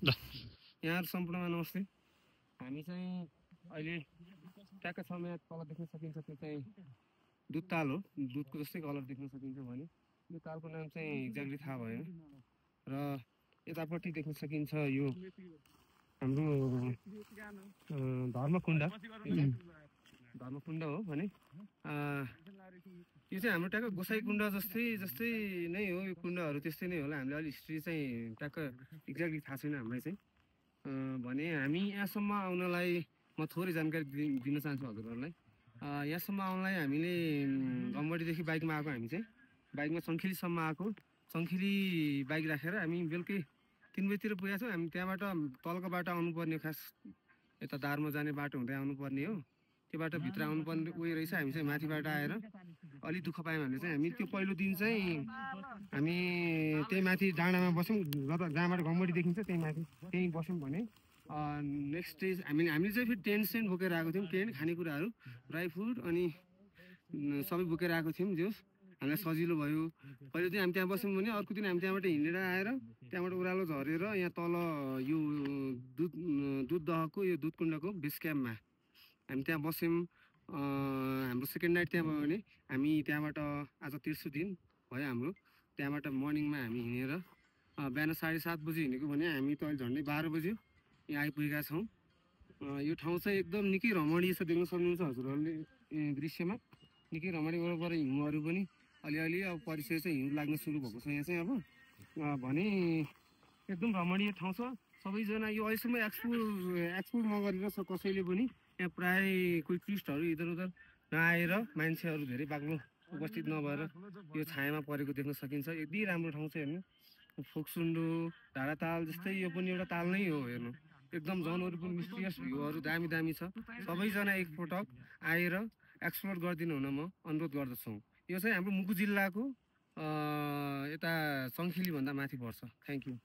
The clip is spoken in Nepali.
यहाँहरू सम्पूर्णमा नमस्ते। हामी चाहिँ अहिले ट्याक्क समय तल देख्न सकिन्छ, त्यो चाहिँ दुध ताल हो। दुधको जस्तै कलर देख्न सकिन्छ भने यो तालको नाम चाहिँ एक्ज्याक्टली थाहा भएन। र यतापट्टि देख्न सकिन्छ यो हाम्रो धर्मकुण्ड हो भने यो चाहिँ हाम्रो ट्याक्क गोसाई कुण्ड जस्तै नै हो। यो कुण्डहरू त्यस्तै नै होला। हामीले अलिक हिस्ट्री चाहिँ ट्याक्क एक्ज्याक्टली थाहा छैन हामीलाई चाहिँ। भने हामी यहाँसम्म आउनलाई म थोरै जानकारी दिन चाहन्छु हजुरहरूलाई। यहाँसम्म आउनलाई हामीले गम्बडीदेखि बाइकमा आएको। हामी चाहिँ बाइकमा सङ्खिलीसम्म आएको। सङ्खिली बाइक राखेर हामी बेलुकै 3 बजीतिर पुगेका छौँ। हामी त्यहाँबाट तलको बाटो आउनुपर्ने, खास यता दारमा जाने बाटो हुँदै आउनुपर्ने हो। त्यो बाटो भित्र आउनुपर्ने उयो रहेछ। हामी चाहिँ माथिबाट आएर अलिक दुःख पायौँ हामीले चाहिँ। हामी त्यो पहिलो दिन चाहिँ हामी त्यही माथि डाँडामा बस्यौँ, जहाँबाट गम्बडी देखिन्छ त्यहीँ बस्यौँ भने नेक्स्ट डे हामीले चाहिँ फेरि टेन्ट बोकेर आएको थियौँ। टेन्ट, खानेकुराहरू, ड्राई फ्रुट अनि सबै बोकेर आएको थियौँ। जो हामीलाई सजिलो भयो। पहिलो दिन हामी त्यहाँ बस्यौँ भने अर्को दिन हामी त्यहाँबाट हिँडेर आएर त्यहाँबाट ओह्रालो झरेर यहाँ तल यो दुध दहको यो दुध कुण्डको बेस क्याम्पमा हामी त्यहाँ बस्यौँ। हाम्रो सेकेन्ड नाइट त्यहाँ भयो भने हामी त्यहाँबाट आज तेस्रो दिन भयो हाम्रो। त्यहाँबाट मर्निङमा हामी हिँडेर बिहान 7:30 बजी हिँडेको भने हामी त अहिले झन्डै 12 बज्यो यहाँ आइपुगेका छौँ। यो ठाउँ चाहिँ एकदम निकै रमणीय छ, देख्न सक्नुहुन्छ हजुरहरूले दृश्यमा। निकै रमणीय, वरपर हिउँहरू पनि अलिअलि अब परिचय चाहिँ हिउँ लाग्न सुरु भएको छ यहाँ चाहिँ। अब भने एकदम रमणीय ठाउँ छ। सबैजना यो अहिलेसम्म एक्सप्लोर नगरेर छ कसैले पनि। यहाँ प्राय कोही टुरिस्टहरू इधर उधर नआएर, मान्छेहरू धेरै बाक्लो उपस्थित नभएर यो छायामा परेको देख्न सकिन्छ। यति राम्रो ठाउँ छ हेर्नु। फोक्सुन्डो, धाराताल जस्तै यो पनि एउटा ताल नै हो हेर्नु। एकदम जनहरू पनि मिस्टिरियस भ्यूहरू दामी छ। सबैजना एकपटक आएर एक्सप्लोर गरिदिनु हुन म अनुरोध गर्दछु। यो चाहिँ हाम्रो मुगु जिल्लाको यता सङ्खिलीभन्दा माथि पर्छ। Thank you.